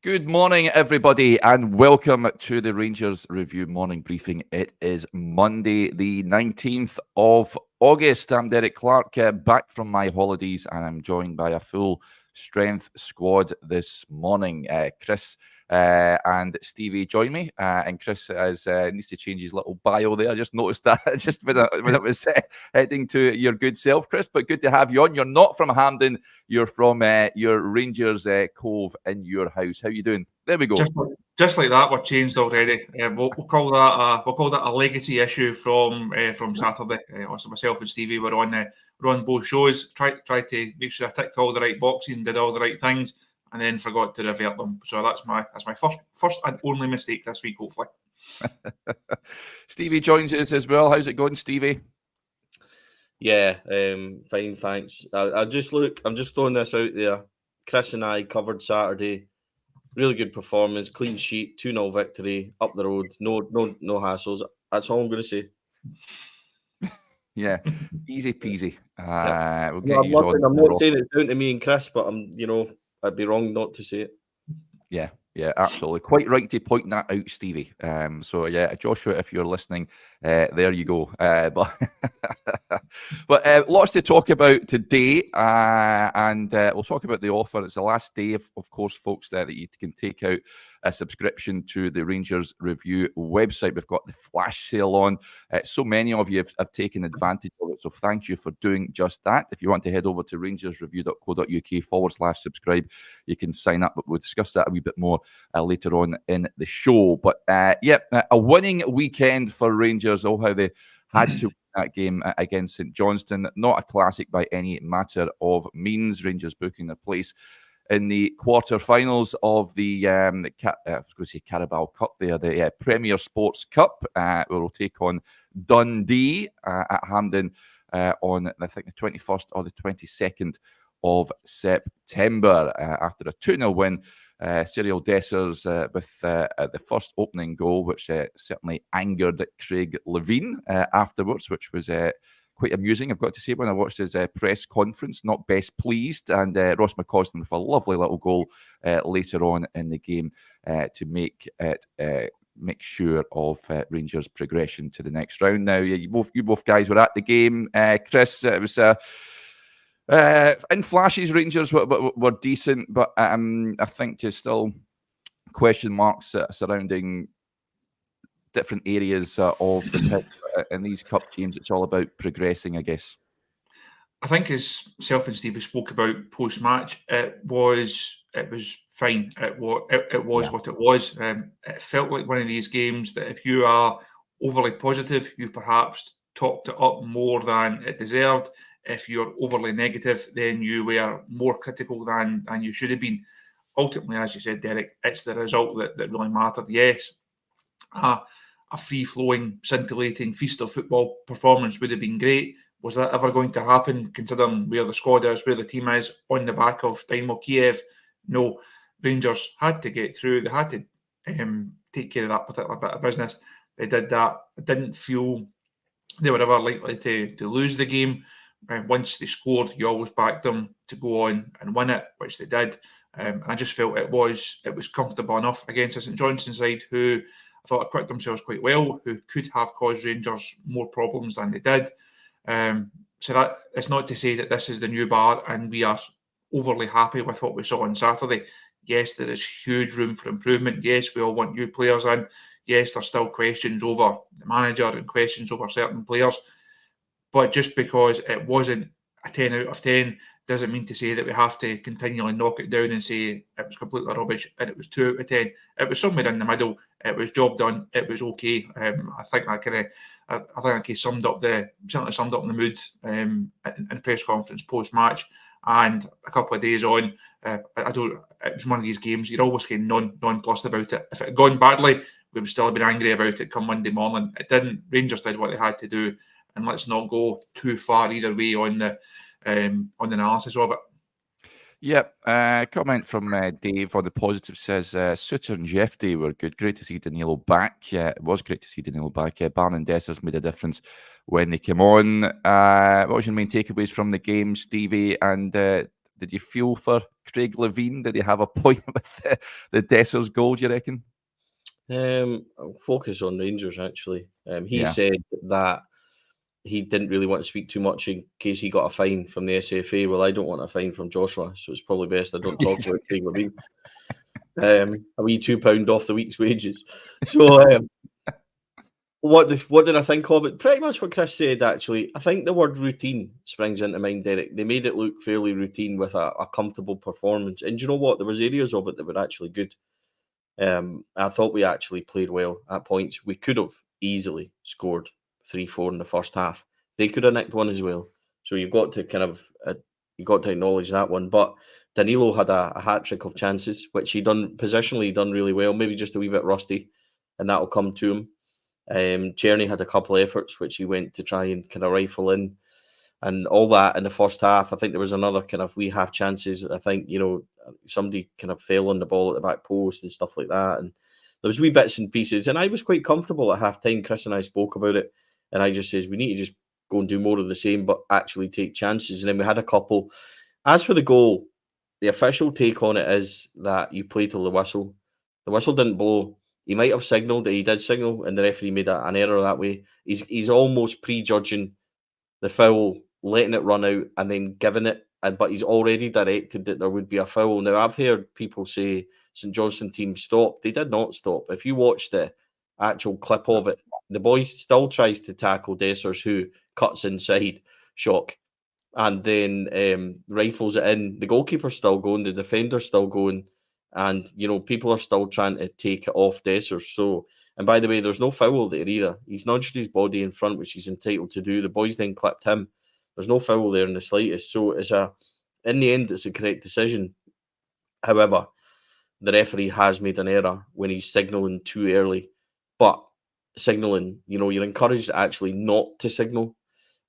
Good morning, everybody, and welcome to the Rangers Review morning briefing. It is Monday, the 19th of August. I'm Derek Clark, back from my holidays, and I'm joined by a full strength squad this morning. Chris and Stevie join me, and Chris needs to change his little bio there. I just noticed that just when it was heading to your good self, Chris. But good to have you on. You're not from Hampden. You're from your Rangers Cove in your house. How you doing? There we go. Just like that, we're changed already. We'll call that a legacy issue from Saturday. Also, myself and Stevie were on both shows. Tried to make sure I ticked all the right boxes and did all the right things, and then forgot to revert them. So that's my first and only mistake this week. Hopefully, Stevie joins us as well. How's it going, Stevie? Yeah, fine, thanks. I'm just throwing this out there. Chris and I covered Saturday. Really good performance, clean sheet, 2-0 victory, up the road, no hassles. That's all I'm going to say. Yeah, easy peasy. Yep. We'll get I'm on. not saying it's down to me and Chris, but I'd be wrong not to say it. Yeah, absolutely. Quite right to point that out, Stevie. So yeah, Joshua, if you're listening, there you go. But lots to talk about today, and we'll talk about the offer. It's the last day, of course, folks, that you can take out a subscription to the Rangers Review website. We've got the flash sale on. So many of you have taken advantage of it, so thank you for doing just that. If you want to head over to rangersreview.co.uk/subscribe, you can sign up, but we'll discuss that a wee bit more later on in the show. But a winning weekend for Rangers. Oh, how they had to win that game against St Johnstone. Not a classic by any matter of means. Rangers booking their place in the quarter-finals of the I was going to say Carabao Cup there, the Premier Sports Cup. We'll take on Dundee at Hampden on, I think, the 21st or the 22nd of September after a 2-0 win. Cyril Dessers with the first opening goal, which certainly angered Craig Levein afterwards, which was quite amusing, I've got to say, when I watched his press conference. Not best pleased. And Ross McCausland with a lovely little goal later on in the game to make sure of Rangers' progression to the next round. Now, you both guys were at the game. Chris, it was in flashes, Rangers were decent, but I think there's still question marks surrounding different areas of the pitch. In these cup games, it's all about progressing, I guess. I think as self and Stevie spoke about post-match, it was fine. It was what it was. It felt like one of these games that if you are overly positive, you perhaps topped it up more than it deserved. If you're overly negative, then you were more critical than you should have been. Ultimately, as you said, Derek, it's the result that really mattered. Yes, a free-flowing, scintillating feast of football performance would have been great. Was that ever going to happen, considering where the squad is, where the team is, on the back of Dynamo Kiev? No. Rangers had to get through. They had to take care of that particular bit of business. They did that. I didn't feel they were ever likely to lose the game. Once they scored, you always backed them to go on and win it, which they did. And I just felt it was comfortable enough against a St Johnstone side who I thought acquitted themselves quite well, who could have caused Rangers more problems than they did. So that it's not to say that this is the new bar and we are overly happy with what we saw on Saturday. Yes, there is huge room for improvement. Yes, we all want new players in. Yes, there's still questions over the manager and questions over certain players. But just because it wasn't a 10 out of 10 doesn't mean to say that we have to continually knock it down and say it was completely rubbish and it was 2 out of 10. It was somewhere in the middle. It was job done. It was okay. I think he summed up the mood in the press conference post match. And a couple of days on, it was one of these games you're always getting nonplussed about it. If it had gone badly, we would still have been angry about it come Monday morning. It didn't. Rangers did what they had to do, and let's not go too far either way on the analysis of it. Yep. Comment from Dave on the positive says Suter and Jeffrey were good. Great to see Danilo back. It was great to see Danilo back. Barn and Dessers made a difference when they came on. What was your main takeaways from the game, Stevie? And Did you feel for Craig Levine? Did he have a point with the Dessers goal, do you reckon? I'll focus on Rangers, actually. He said that he didn't really want to speak too much in case he got a fine from the SFA. Well, I don't want a fine from Joshua, so it's probably best I don't talk about Craig Levine. A wee £2 off the week's wages. So, what did I think of it? Pretty much what Chris said, actually. I think the word routine springs into mind, Derek. They made it look fairly routine with a comfortable performance. And do you know what? There was areas of it that were actually good. I thought we actually played well at points. We could have easily scored 3-4 in the first half. They could have nicked one as well. So you've got to acknowledge that one. But Danilo had a hat trick of chances, which positionally done really well. Maybe just a wee bit rusty, and that'll come to him. Czerny had a couple of efforts which he went to try and kind of rifle in, and all that in the first half. I think there was another kind of wee half chances. I think somebody kind of fell on the ball at the back post and stuff like that, and there was wee bits and pieces. And I was quite comfortable at half time. Chris and I spoke about it, and I just says we need to just go and do more of the same, but actually take chances. And then we had a couple. As for the goal, the official take on it is that you play till the whistle. The whistle didn't blow. He might have signalled. He did signal, and the referee made an error that way. He's almost prejudging the foul, letting it run out, and then giving it. But he's already directed that there would be a foul. Now, I've heard people say St Johnstone team stopped. They did not stop. If you watch the actual clip of it, the boy still tries to tackle Dessers, who cuts inside, shock, and then rifles it in. The goalkeeper's still going, the defender's still going, and people are still trying to take it off Dessers. So, and by the way, there's no foul there either. He's nudged his body in front, which he's entitled to do. The boys then clipped him. There's no foul there in the slightest. So in the end, it's a correct decision. However, the referee has made an error when he's signalling too early. But signalling, you're encouraged actually not to signal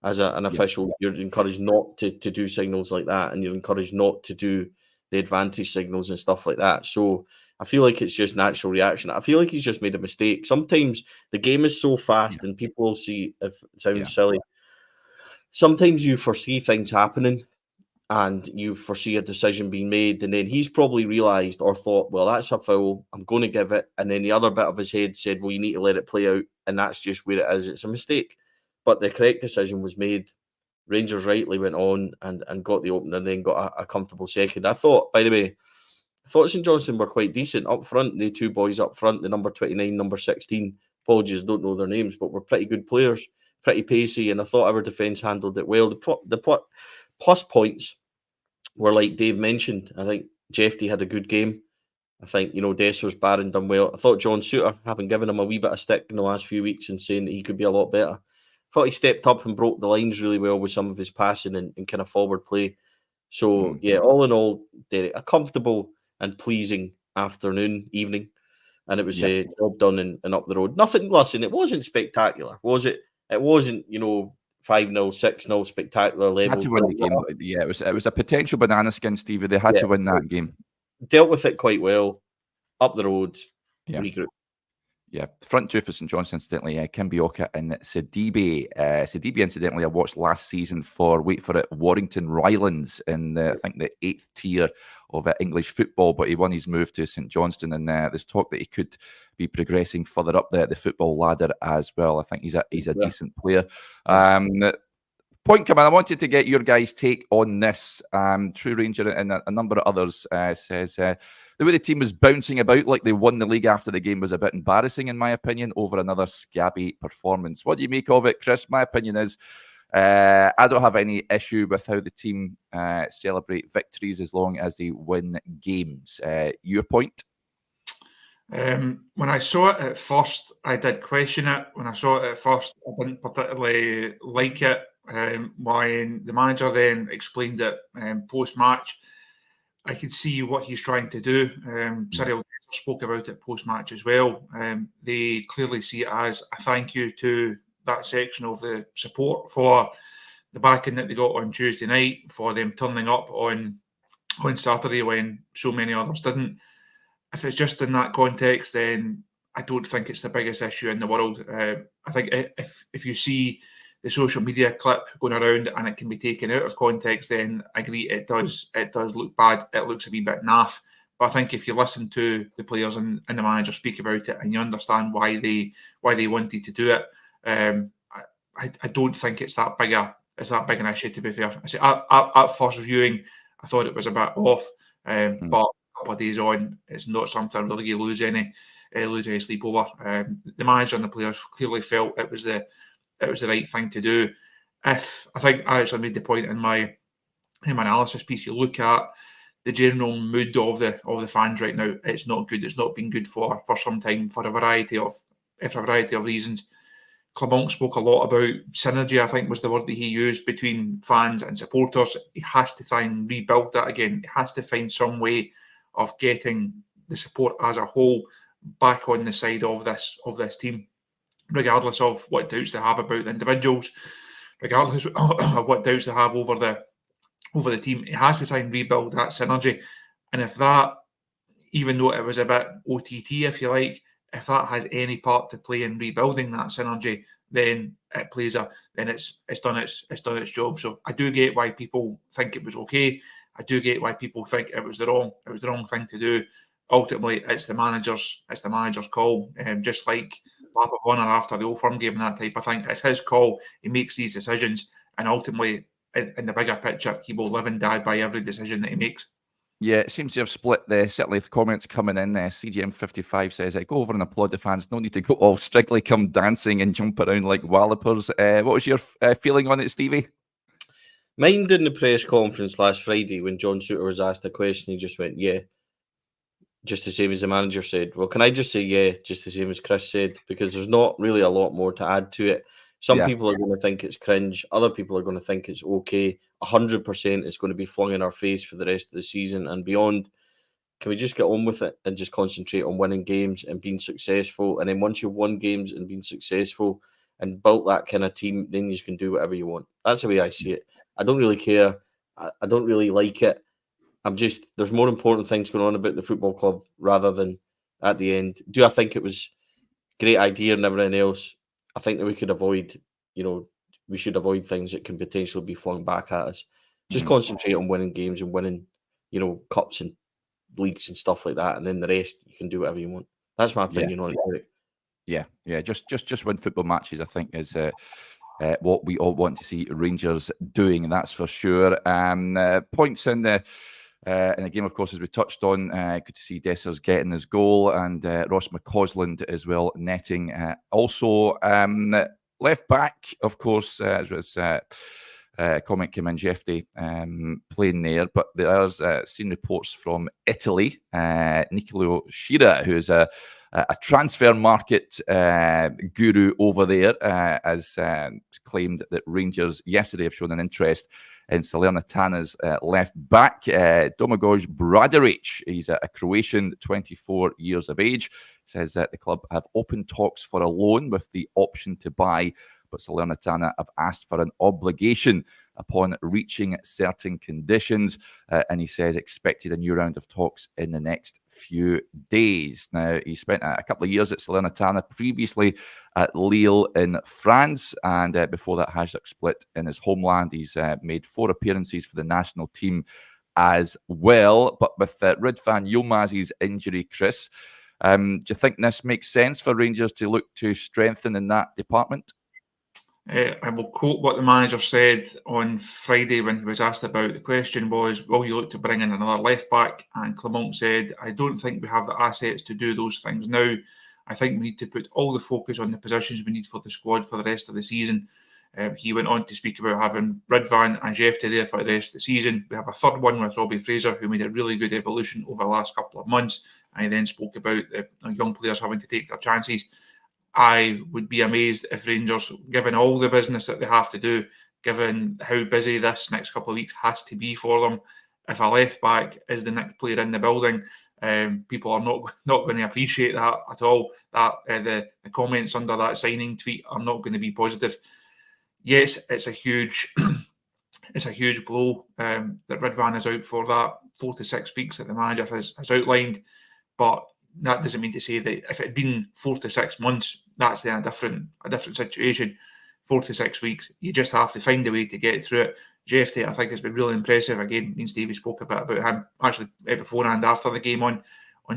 as an official. You're encouraged not to do signals like that, and you're encouraged not to do the advantage signals and stuff like that. So I feel like it's just natural reaction. I feel like he's just made a mistake. Sometimes the game is so fast, and people will see, if it sounds silly, sometimes you foresee things happening and you foresee a decision being made, and then he's probably realised or thought, well, that's a foul, I'm going to give it. And then the other bit of his head said, well, you need to let it play out. And that's just where it is. It's a mistake. But the correct decision was made. Rangers rightly went on and got the opener, and then got a comfortable second. I thought, by the way, St Johnstone were quite decent up front. The two boys up front, the number 29, number 16, apologies, don't know their names, but were pretty good players, pretty pacey, and I thought our defence handled it well. The plus points were, like Dave mentioned, I think Jeffy had a good game. I think, Dessers, Barron done well. I thought John Suter, having given him a wee bit of stick in the last few weeks and saying that he could be a lot better, I thought he stepped up and broke the lines really well with some of his passing and kind of forward play. So, all in all, Derek, a comfortable and pleasing evening. And it was a job done and up the road. Nothing, listen, it wasn't spectacular, was it? It wasn't, 5-0, 6-0 spectacular level. Had to win the game. Yeah, it was a potential banana skin, Stevie. They had to win that game. Dealt with it quite well. Up the road, regroup. Yeah, front two for St Johnstone, incidentally, Kimbioka and Sidibe. Sidibe, incidentally, I watched last season for, wait for it, Warrington Rylands in, I think, the 8th tier of English football, but he won his move to St Johnstone, and there's talk that he could be progressing further up the football ladder as well. I think he's a decent player. Point coming, I wanted to get your guys' take on this. True Ranger and a number of others says the way the team was bouncing about like they won the league after the game was a bit embarrassing, in my opinion, over another scabby performance. What do you make of it, Chris? My opinion is I don't have any issue with how the team celebrate victories as long as they win games. Your point? When I saw it at first, I did question it. When I saw it at first, I didn't particularly like it. When the manager then explained it post-match, I could see what he's trying to do. Cyril spoke about it post-match as well. They clearly see it as a thank you to that section of the support for the backing that they got on Tuesday night, for them turning up on Saturday when so many others didn't. If it's just in that context, then I don't think it's the biggest issue in the world. I think if you see social media clip going around and it can be taken out of context, then I agree it does look bad. It looks a wee bit naff. But I think if you listen to the players and the manager speak about it and you understand why they wanted to do it, I don't think it's that big an issue, to be fair. I say at first viewing, I thought it was a bit off, but a couple of days on, it's not something I really lose any sleep over. The manager and the players clearly felt it was the right thing to do. I think I actually made the point in my analysis piece, you look at the general mood of the fans right now, it's not good. It's not been good for some time for a variety of reasons. Clement spoke a lot about synergy, I think was the word that he used, between fans and supporters. He has to try and rebuild that again. He has to find some way of getting the support as a whole back on the side of this team, regardless of what doubts they have about the individuals, regardless of what doubts they have over the team. It has to try and rebuild that synergy. And if that, even though it was a bit OTT, if you like, if that has any part to play in rebuilding that synergy, then it's done its job. So I do get why people think it was okay. I do get why people think it was the wrong thing to do. Ultimately, it's the manager's call. Just like Lap of Honour after the Old Firm game and that type of thing, it's his call. He makes these decisions, and ultimately, in the bigger picture, he will live and die by every decision that he makes. Yeah, it seems to have split certainly the comments coming in. CGM55 says, go over and applaud the fans. No need to go all strictly come dancing and jump around like wallopers. What was your feeling on it, Stevie? Mind in the press conference last Friday when John Souttar was asked a question, he just went, yeah. Just the same as the manager said. Well, can I just say, yeah, just the same as Chris said? Because there's not really a lot more to add to it. Some people are going to think it's cringe. Other people are going to think it's okay. 100% it's going to be flung in our face for the rest of the season and beyond. Can we just get on with it and just concentrate on winning games and being successful? And then once you've won games and been successful and built that kind of team, then you can do whatever you want. That's the way I see it. I don't really care. I don't really like it. There's more important things going on about the football club rather than at the end. Do I think it was a great idea and everything else? I think that we should avoid things that can potentially be flung back at us. Just concentrate on winning games and winning, cups and leagues and stuff like that. And then the rest, you can do whatever you want. That's my opinion on it. Yeah. Just win football matches, I think, is what we all want to see Rangers doing, and that's for sure. Points in the game, of course, as we touched on, good to see Dessers getting his goal and Ross McCausland as well netting. Also, left back, of course, as was comment came in, Jeffy playing there, but there's seen reports from Italy, Nicolo Schira, who is a transfer market guru over there, has claimed that Rangers yesterday have shown an interest in Salernitana's left back, Domagoj Bradaric. He's a Croatian, 24 years of age. Says that the club have opened talks for a loan with the option to buy, but Salernitana have asked for an obligation upon reaching certain conditions. And he says expected a new round of talks in the next few days. Now, he spent a couple of years at Salernitana, previously at Lille in France, and before that Hajduk Split in his homeland. He's made 4 appearances for the national team as well. But with Ridvan Yilmaz's injury, Chris, do you think this makes sense for Rangers to look to strengthen in that department? I will quote what the manager said on Friday when he was asked about the question was, will you look to bring in another left back? And Clement said, I don't think we have the assets to do those things now. I think we need to put all the focus on the positions we need for the squad for the rest of the season. He went on to speak about having Ridvan and Jefte there for the rest of the season. We have a third one with Robbie Fraser, who made a really good evolution over the last couple of months. And he then spoke about the young players having to take their chances. I would be amazed if Rangers, given all the business that they have to do, given how busy this next couple of weeks has to be for them, if a left back is the next player in the building, people are not going to appreciate that at all. That the comments under that signing tweet are not going to be positive. Yes, it's a huge blow that Ridvan is out for that 4 to 6 weeks that the manager has outlined, but that doesn't mean to say that if it had been 4 to 6 months, that's then a different situation. 4 to 6 weeks. You just have to find a way to get through it. Jeffy, I think, has been really impressive. Again, me and Stevie spoke a bit about him actually before and after the game on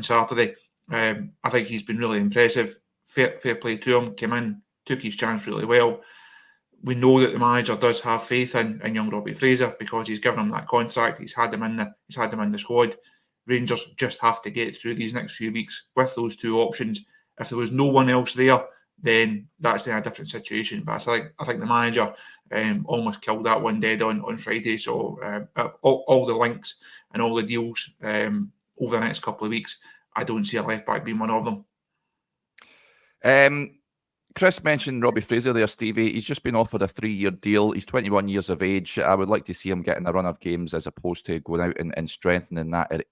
Saturday. I think he's been really impressive. Fair play to him. Came in, took his chance really well. We know that the manager does have faith in young Robbie Fraser because he's given him that contract. He's had him in the squad. Rangers just have to get through these next few weeks with those two options. If there was no one else there, then that's in a different situation. But I think the manager almost killed that one dead on Friday. So all the links and all the deals over the next couple of weeks, I don't see a left back being one of them. Chris mentioned Robbie Fraser there, Stevie. He's just been offered a 3-year deal. He's 21 years of age. I would like to see him getting a run of games as opposed to going out and strengthening that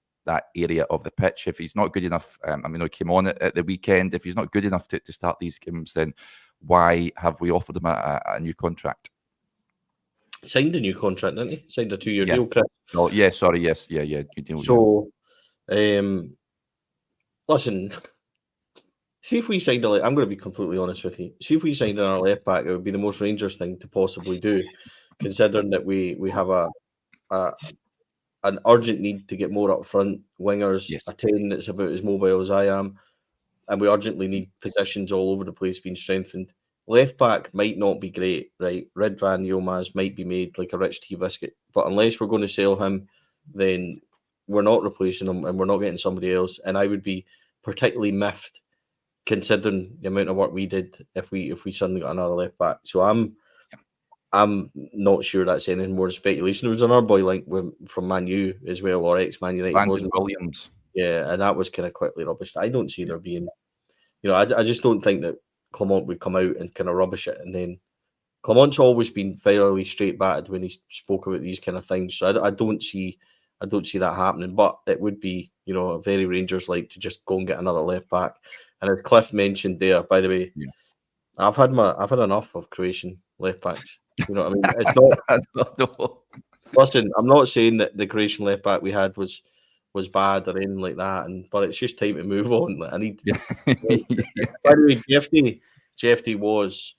area of the pitch. If he's not good enough, he came on at the weekend. If he's not good enough to start these games, then why have we offered him a new contract? Signed a new contract, didn't he? Signed a 2-year deal, Chris. Oh, yeah, sorry, yes. Yeah, good deal. So, listen, see if we signed I'm going to be completely honest with you. See if we signed our left back, it would be the most Rangers thing to possibly do, considering that we have an urgent need to get more up front wingers, yes. a 10 that's about as mobile as I am, and we urgently need positions all over the place being strengthened. Left back might not be great, right? Ridvan Yilmaz might be made like a rich tea biscuit, but unless we're going to sell him, then we're not replacing him and we're not getting somebody else. And I would be particularly miffed considering the amount of work we did if we suddenly got another left back. So I'm not sure that's anything more than speculation. There was another boy like from Man U as well, or ex-Man United. Brandon Williams. Yeah, and that was kind of quickly rubbish. I don't see there being, I just don't think that Clement would come out and kind of rubbish it. And then Clement's always been fairly straight-batted when he spoke about these kind of things. So I don't see that happening. But it would be, very Rangers-like to just go and get another left back. And as Cliff mentioned there, by the way, I've had enough of Croatian left backs. You know what I mean? It's not. Listen, I'm not saying that the Croatian left back we had was bad or anything like that, but it's just time to move on. I need. Yeah. By the way, Jeffy was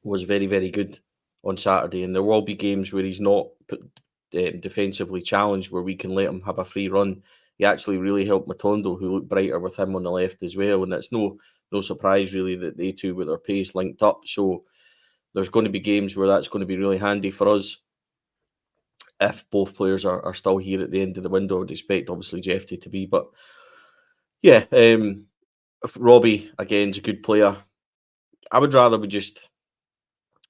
very, very good on Saturday, and there will be games where he's not defensively challenged, where we can let him have a free run. He actually really helped Matondo, who looked brighter with him on the left as well, and it's no surprise really that they two with their pace linked up. So there's going to be games where that's going to be really handy for us. If both players are still here at the end of the window, I would expect obviously Jeffy to be. But yeah, Robbie, again, is a good player. I would rather we just,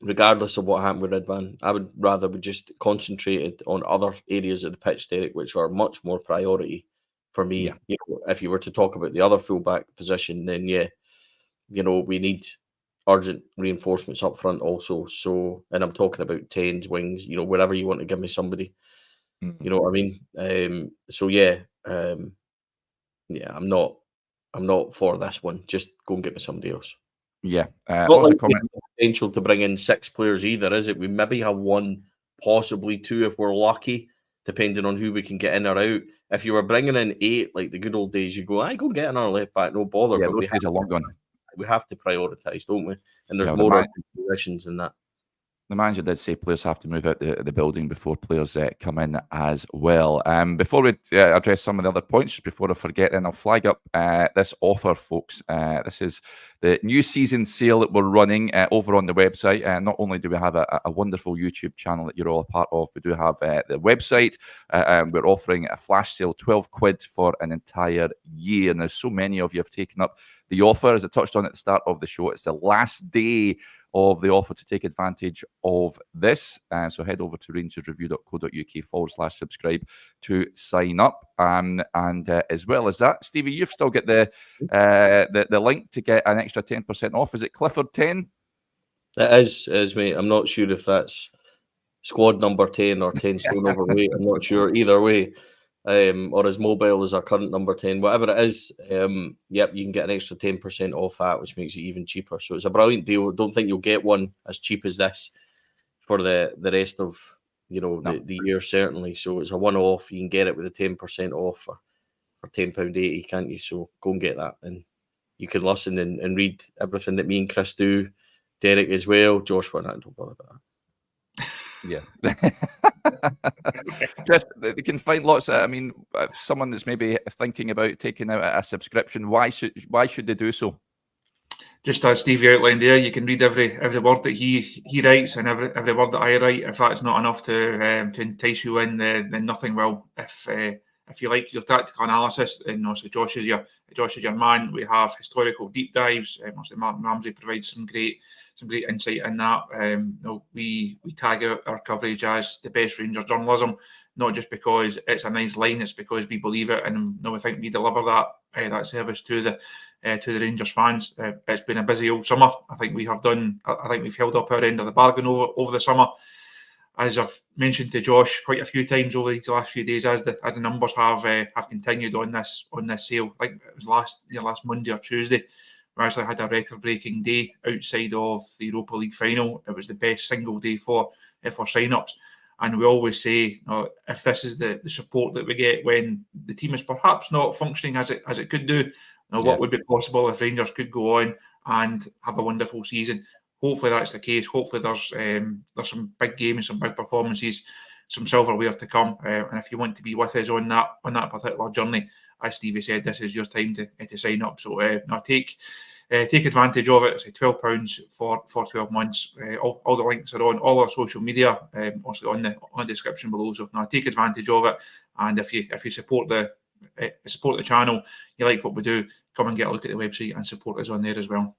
regardless of what happened with Ridvan, I would rather we just concentrated on other areas of the pitch, Derek, which are much more priority for me. Yeah. If you were to talk about the other fullback position, then we need urgent reinforcements up front also. So, and I'm talking about 10s, wings, wherever you want to give me somebody. You know what I mean? I'm not for this one. Just go and get me somebody else. Yeah. Not like potential to bring in 6 players either, is it? We maybe have 1, possibly 2 if we're lucky, depending on who we can get in or out. If you were bringing in 8, like the good old days, you go, I go get another left back, no bother. Yeah, but those days are long gone. We have to prioritise, don't we? And there's more positions than that. The manager did say players have to move out the building before players come in as well. Before we address some of the other points, before I forget, and I'll flag up this offer, folks. This is the new season sale that we're running over on the website. Not only do we have a wonderful YouTube channel that you're all a part of, we do have the website. We're offering a flash sale, 12 quid for an entire year. And there's so many of you have taken up the offer. As I touched on at the start of the show, it's the last day of the offer to take advantage of this. So head over to rangersreview.co.uk/subscribe to sign up. And as well as that, Stevie, you've still got the link to get an extra 10% off. Is it Clifford 10? It is, mate. I'm not sure if that's squad number 10 or 10 stone overweight. I'm not sure either way. Or as mobile as our current number 10, whatever it is, you can get an extra 10% off that, which makes it even cheaper. So it's a brilliant deal. Don't think you'll get one as cheap as this for the rest of the year, certainly. So it's a one-off. You can get it with a 10% off for £10.80, can't you? So go and get that, and you can listen and read everything that me and Chris do Derek as well. Josh Fernando, don't bother about that. Yeah. Chris, they can find lots of, I mean, if someone that's maybe thinking about taking out a subscription, why should they do so? Just as Stevie outlined there, you can read every word that he writes and every word that I write. If that's not enough to entice you in, then nothing will. If you like your tactical analysis, then also Josh is your man. We have historical deep dives. Obviously, Martin Ramsey provides some great insight in that. We tag our coverage as the best Rangers journalism, not just because it's a nice line, it's because we believe it, and we think we deliver that service to the Rangers fans. It's been a busy old summer. I think we've held up our end of the bargain over the summer. As I've mentioned to Josh quite a few times over these last few days, as the numbers have continued on this sale. I think it was last Monday or Tuesday, we actually had a record-breaking day outside of the Europa League final. It was the best single day for sign-ups. And we always say, if this is the support that we get when the team is perhaps not functioning as it could do, what would be possible if Rangers could go on and have a wonderful season? Hopefully that's the case. Hopefully there's some big games, some big performances, some silverware to come. And if you want to be with us on that particular journey, as Stevie said, this is your time to sign up. So take advantage of it. It's £12 for 12 months. All the links are on all our social media, also on the description below. So take advantage of it. And if you support the channel, you like what we do, come and get a look at the website and support us on there as well.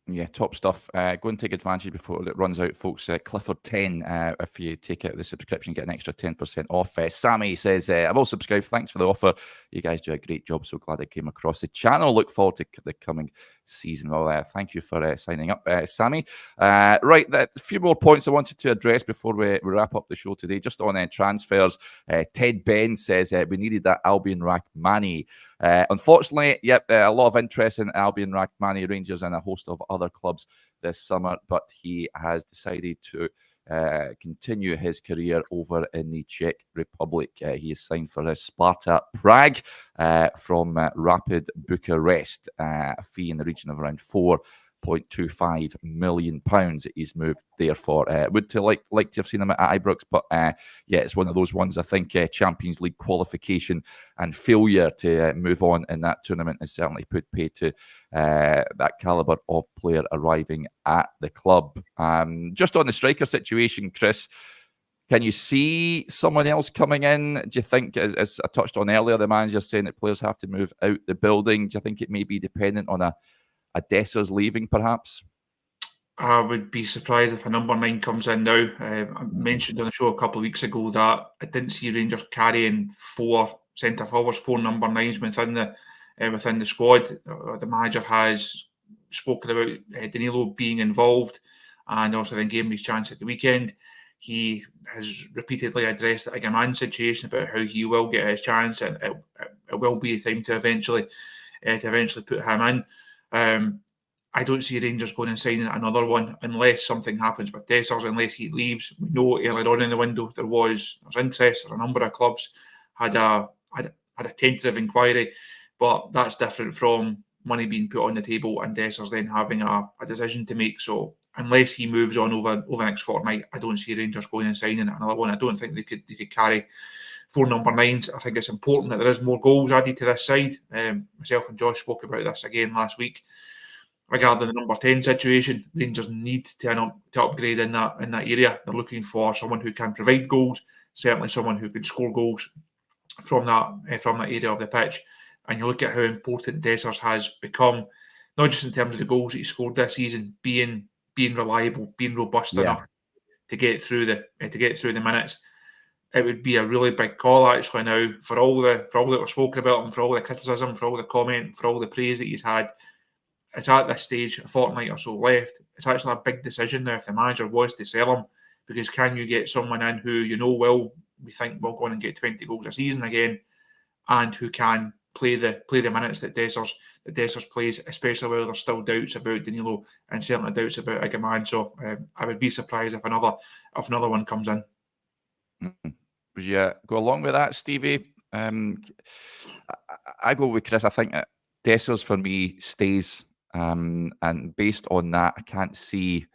Yeah, top stuff. Go and take advantage before it runs out, folks. Clifford 10, if you take out the subscription, get an extra 10% off. Sammy says, I've all subscribed. Thanks for the offer. You guys do a great job. So glad I came across the channel. Look forward to the coming season. Well, thank you for signing up, Sammy. Right, a few more points I wanted to address before we wrap up the show today. Just on transfers, Ted Ben says we needed that Albion Rachmani. Unfortunately, a lot of interest in Albion Rachmani, Rangers and a host of other clubs this summer, but he has decided to continue his career over in the Czech Republic. He is signed for Sparta Prague from Rapid Bucharest, a fee in the region of around £4.25 million he's moved there for. Would to like to have seen him at Ibrox, but it's one of those ones. I think Champions League qualification and failure to move on in that tournament has certainly put pay to that calibre of player arriving at the club. Just on the striker situation, Chris, can you see someone else coming in? Do you think, as I touched on earlier, the manager saying that players have to move out the building? Do you think it may be dependent on a Dessers leaving, perhaps? I would be surprised if a number 9 comes in now. I mentioned on the show a couple of weeks ago that I didn't see Rangers carrying 4 centre forwards, 4 number 9s within the squad. The manager has spoken about Danilo being involved, and also then gave him his chance at the weekend. He has repeatedly addressed the Igaman situation about how he will get his chance, and it will be a time to eventually put him in. I don't see Rangers going and signing another one unless something happens with Dessers, unless he leaves. We know earlier on in the window there was interest. A number of clubs had a tentative inquiry, but that's different from money being put on the table and Dessers then having a decision to make. So unless he moves on over the next fortnight, I don't see Rangers going and signing another one. I don't think they could carry 4 number 9s. I think it's important that there is more goals added to this side. Myself and Josh spoke about this again last week. Regarding the number 10 situation, Rangers need to upgrade in that area. They're looking for someone who can provide goals, certainly someone who can score goals from that area of the pitch. And you look at how important Dessers has become, not just in terms of the goals that he scored this season, being reliable, being robust enough to get through the minutes. It would be a really big call actually now for all that we're spoken about him, for all the criticism, for all the comment, for all the praise that he's had. It's at this stage, a fortnight or so left. It's actually a big decision now if the manager was to sell him, because can you get someone in who we think will go on and get 20 goals a season again, and who can play the minutes that Dessers plays, especially where there's still doubts about Danilo and certainly doubts about Igaman. So I would be surprised if another one comes in. Would you go along with that, Stevie? I go with Chris. I think Dessers for me stays. And based on that, I can't see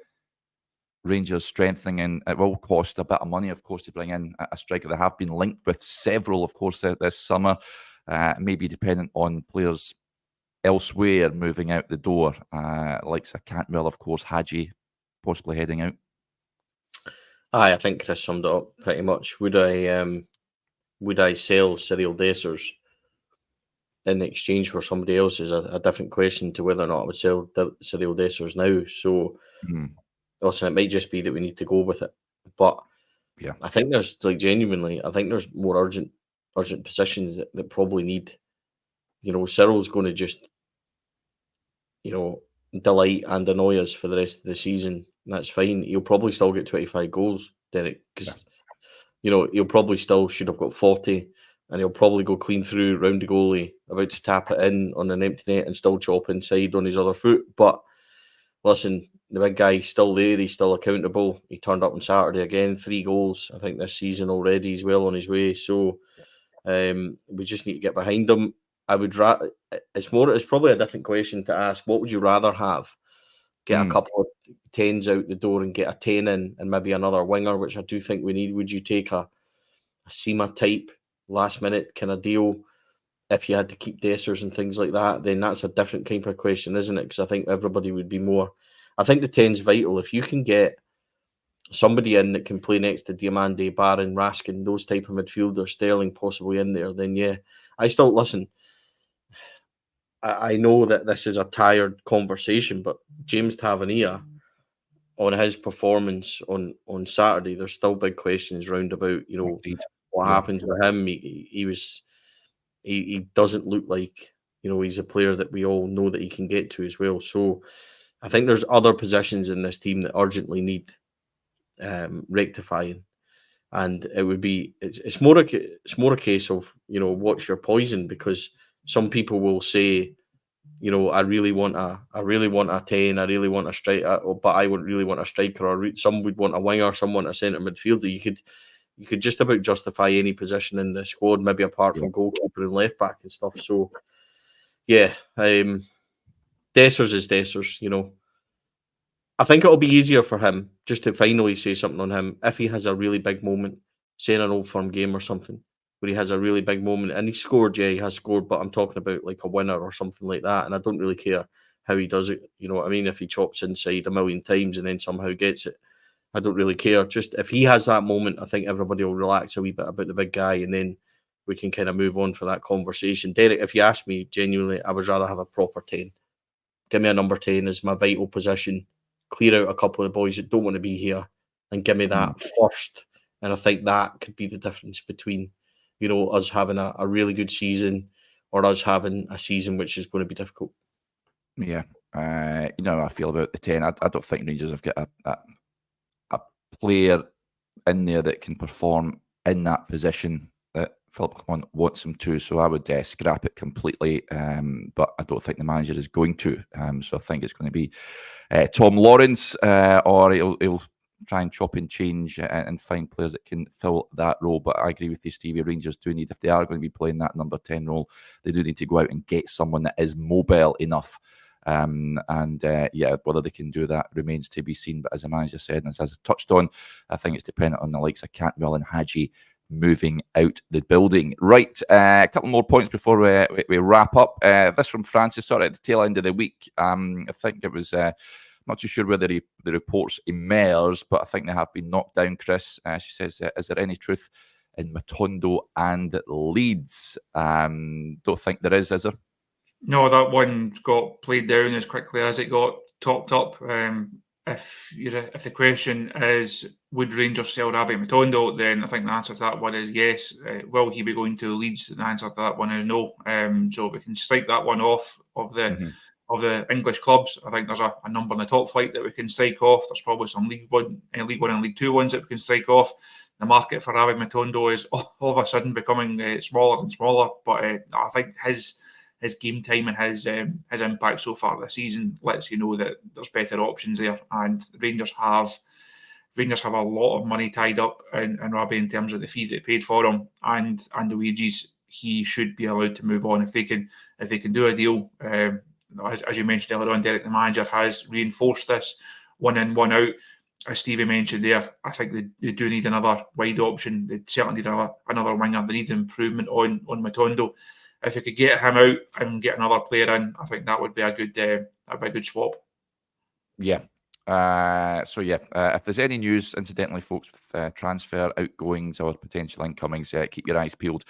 Rangers strengthening, and it will cost a bit of money, of course, to bring in a striker. They have been linked with several, of course, this summer, maybe dependent on players elsewhere moving out the door, like Cantwell, of course, Hadji possibly heading out. Aye, I think Chris summed it up pretty much. Would I sell Cyril Dessers in exchange for somebody else is a different question to whether or not I would sell Cyril Dessers now. So, listen, it might just be that we need to go with it. But yeah, I think there's genuinely, I think there's more urgent positions that probably need. Cyril's going to just, delight and annoy us for the rest of the season. That's fine. He'll probably still get 25 goals, Derek, because he'll probably still should have got 40, and he'll probably go clean through round the goalie, about to tap it in on an empty net and still chop inside on his other foot. But listen, the big guy's still there. He's still accountable. He turned up on Saturday again, 3 goals, I think, this season already. He's well on his way. So we just need to get behind him. I would rather. It's probably a different question to ask. What would you rather have? Get a couple of 10s out the door and get a 10 in, and maybe another winger, which I do think we need. Would you take a Seema type last minute kind of deal if you had to keep Dessers and things like that? Then that's a different kind of question, isn't it? Because I think everybody would be more. I think the 10's vital. If you can get somebody in that can play next to Diamande, Barron, Raskin, those type of midfielders, Sterling possibly in there, then yeah. I still listen. I know that this is a tired conversation, but James Tavernier, on his performance on Saturday, there's still big questions round about, what happens with him. He doesn't look like, he's a player that we all know that he can get to as well. So I think there's other positions in this team that urgently need rectifying. And it would be, it's more a case of, what's your poison, because some people will say, I really want a 10, I really want a striker, but I wouldn't really want a striker, or some would want a winger, some want a centre midfielder. You could just about justify any position in the squad, maybe apart from goalkeeper and left back and stuff. So yeah, Dessers is Dessers, I think it'll be easier for him just to finally say something on him if he has a really big moment, say in an Old Firm game or something, where he has a really big moment and he scored. Yeah, he has scored, but I'm talking about like a winner or something like that. And I don't really care how he does it. You know what I mean? If he chops inside a million times and then somehow gets it, I don't really care. Just if he has that moment, I think everybody will relax a wee bit about the big guy, and then we can kind of move on for that conversation. Derek, if you ask me genuinely, I would rather have a proper 10. Give me a number 10 as my vital position. Clear out a couple of the boys that don't want to be here and give me that first. And I think that could be the difference between, us having a really good season or us having a season which is going to be difficult. Yeah. I feel about the 10. I don't think Rangers have got a player in there that can perform in that position that Philip Clement wants him to. So I would scrap it completely. But I don't think the manager is going to. So I think it's going to be Tom Lawrence, or he'll try and chop and change and find players that can fill that role. But I agree with you, Stevie. Rangers do need, if they are going to be playing that number 10 role, they do need to go out and get someone that is mobile enough. Whether they can do that remains to be seen. But as the manager said, and as I touched on, I think it's dependent on the likes of Cantwell and Hadji moving out the building. Right, a couple more points before we wrap up. This from Francis, sort of at the tail end of the week. I think it was... not too sure whether the reports emerged, but I think they have been knocked down, Chris. She says, is there any truth in Matondo and Leeds? Don't think there is there? No, that one got played down as quickly as it got topped up. If the question is, would Rangers sell Rabbi Matondo, then I think the answer to that one is yes. Will he be going to Leeds? The answer to that one is no. So we can strike that one off of the English clubs. I think there's a number in the top flight that we can strike off. There's probably some League One and League Two ones that we can strike off. The market for Rabbi Matondo is all of a sudden becoming smaller and smaller. But I think his game time and his impact so far this season lets you know that there's better options there. And Rangers have a lot of money tied up in Rabbi in terms of the fee they paid for him and the wages. He should be allowed to move on if they can do a deal. As you mentioned earlier on, Derek, the manager has reinforced this 1 in, 1 out. as Stevie mentioned there, I think they do need another wide option. They certainly need another winger. They need improvement on Matondo. If they could get him out and get another player in, I think that would be a good swap. Yeah. If there's any news, incidentally, folks, with transfer outgoings or potential incomings, keep your eyes peeled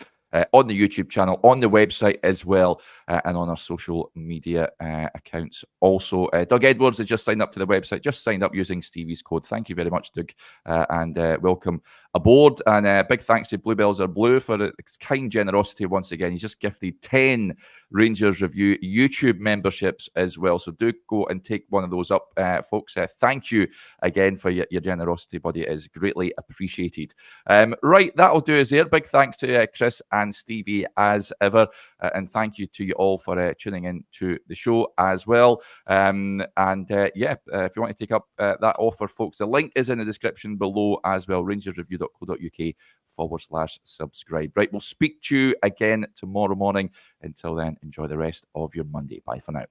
on the YouTube channel, on the website as well, and on our social media accounts also. Doug Edwards has just signed up to the website, just signed up using Stevie's code. Thank you very much, Doug, and welcome aboard. And big thanks to Bluebells Are Blue for its kind generosity once again. He's just gifted 10 Rangers Review YouTube memberships as well. So do go and take one of those up, folks. Thank you again for your generosity, buddy. It is greatly appreciated. Right, that'll do us there. Big thanks to Chris and Stevie as ever. And thank you to you all for tuning in to the show as well. If you want to take up that offer, folks, the link is in the description below as well, rangersreview.co.uk/subscribe. Right, we'll speak to you again tomorrow morning. Until then, enjoy the rest of your Monday. Bye for now.